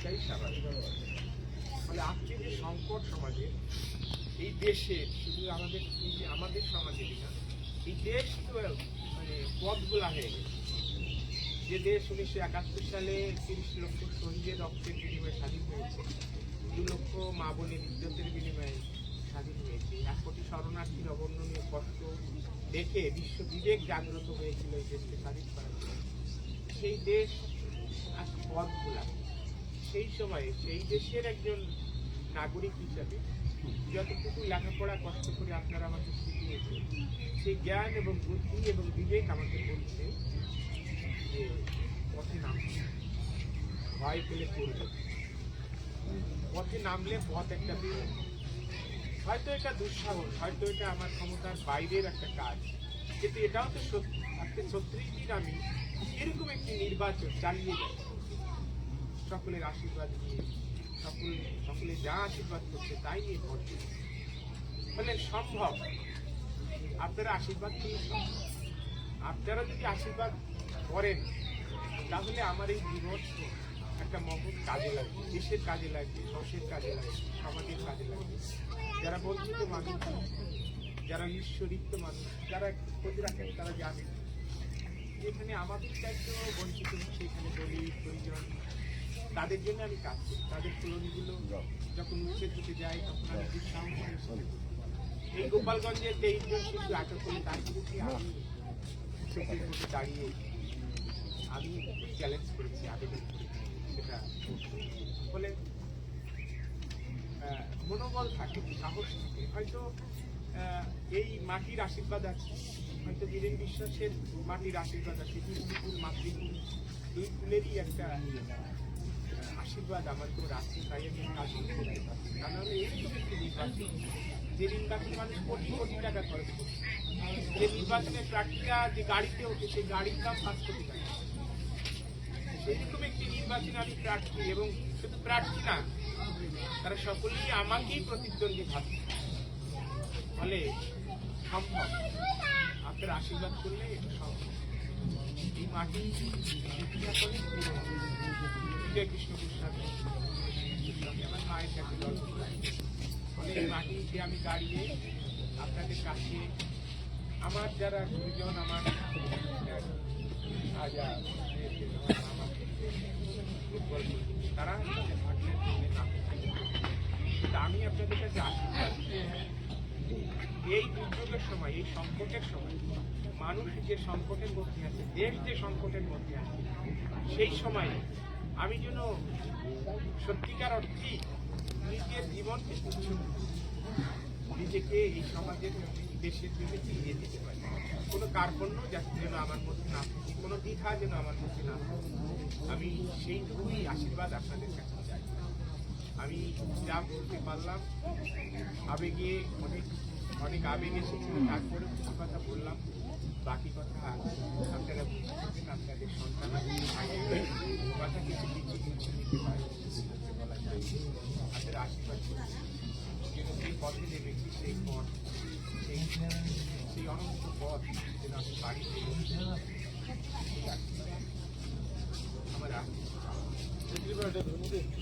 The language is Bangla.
এটাই স্বাভাবিক। ফলে আজকে যে সংকট সমাজে এই দেশে, শুধু আমাদের সমাজেরই না, এই দেশ তো মানে পথগুলা হয়ে গেছে। যে দেশ 1971 সালে 30 লক্ষ শহীদের রক্তের বিনিময়ে স্বাধীন হয়েছে, 2 লক্ষ মা বোনের ইজ্জতের বিনিময়ে স্বাধীন হয়েছে, 1 কোটি শরণার্থীর অবর্ণনীয় কষ্ট দেখে বিশ্ব বিবেক জাগ্রত হয়েছিল এই দেশকে স্বাধীন করার জন্য। সেই দেশ আজ পথগুলা। সেই সময়ে সেই দেশের একজন নাগরিক হিসাবে যতটুকু লেখাপড়া কষ্ট করে আপনারা আমাকে শিখিয়েছে, সেই জ্ঞান এবং বুদ্ধি এবং বিবেক আমাকে বলছে যে পথে নামছে, ভয় পেলে করবে, পথে নামলে পথ একটা বেরোবে। হয়তো এটা দুঃসাহস, হয়তো এটা আমার ক্ষমতার বাইরের একটা কাজ, কিন্তু এটাও তো সত্যি। আজকে 36 দিন আমি এরকম একটি নির্বাচন চালিয়ে যাই সকলের আশীর্বাদ নিয়ে, সকলে যা আশীর্বাদ করছে তাই নিয়ে করছে। মানে সম্ভব, আপনারা আশীর্বাদ করলে সম্ভব। আপনারা যদি আশীর্বাদ করেন তাহলে আমার এই বিপদ একটা মহৎ কাজে লাগবে, দেশের কাজে লাগবে, দেশের কাজে লাগবে, সমাজের কাজে লাগবে। যারা বঞ্চিত মানুষ, যারা ঈশ্বরিত মানুষ, যারা খোঁজ রাখেন, তারা জানেন যেখানে আমাদের চাইতেও বঞ্চিত হচ্ছে, এখানে দলিত প্রয়োজন, তাদের জন্য আমি কাজ করি। তাদের পুরনিগুলো যখন উঠে থেকে যায় তখন আমি দুঃসাহস। এই গোপালগঞ্জের 23 জন শিশু আটক করে তার বিরুদ্ধে আমি সুপ্রিম কোর্টে দাঁড়িয়ে আমি চ্যালেঞ্জ করেছি, আবেদন করেছি। সেটা ফলে মনোবল থাকে, সাহস থাকে। হয়তো এই মাটির আশীর্বাদ আছে, হয়তো বীরেন বিশ্বাসের মাটির আশীর্বাদ আছে, দুর্নীতির মাতৃভূমি, দুই ফুলেরই একটা আশীর্বাদ আমার উপর আছে। তাই আমি কাজ করতে পারছি। তা নাহলে এইরকম একটি নির্বাচন, যে নির্বাচন মানুষ কোটি কোটি টাকা খরচ করছে, যে নির্বাচনের প্রার্থীরা যে গাড়িতে ওঠে সেই গাড়ির দাম 5 কোটি টাকা, সেরকম একটি নির্বাচনে আমি প্রার্থী। এবং শুধু প্রার্থী না, তারা সকলেই আমাকেই প্রতিদ্বন্দ্বী ভাবছে। ফলে সম্ভব, আপনার আশীর্বাদ করলে এটা সম্ভব। এই মাটি শিক্ষা করে বিজয় কৃষ্ণ গোস্বামী আমার মায়ের কাছে জন্ম পাই। ফলে এই মাটিতে আমি দাঁড়িয়ে আপনাদের কাছে আমার যারা গুরুজন, আমার তারা ভাগ্যের জন্য না, কিন্তু আমি আপনাদের কাছে আশীর্বাদ এই দুর্যোগের সময়, এই সংকটের সময়, মানুষ যে সংকটের মধ্যে আছে, দেশ যে সংকটের মধ্যে আছে, সেই সময় আমি যেন সত্যিকার অর্থেই নিজের জীবনকে নিজেকে এই সমাজের দেশের জন্য চিনিয়ে দিতে পারি। কোনো কার্পণ্য যেন আমার মধ্যে না থাকে, কোনো দ্বিধা যেন আমার মধ্যে না থাকে। আমি সেইটুকুই আশীর্বাদ আপনাদের কাছে চাই। আমি যা বলতে পারলাম, আবেগে অনেক আবেগ এসেছিল, তারপরে কিছু কথা বললাম। বাকি কথা আপনারা বুঝতে পারবেন, আপনাদের সন্তান কথা কিছু নিতে পারে, বলা যায়। আপনারা আশীর্বাদ করবেন যেন সেই পথে নেমেছি, সেই পথ, সেই অনন্ত পথ যেন আমি বাড়িতে আমার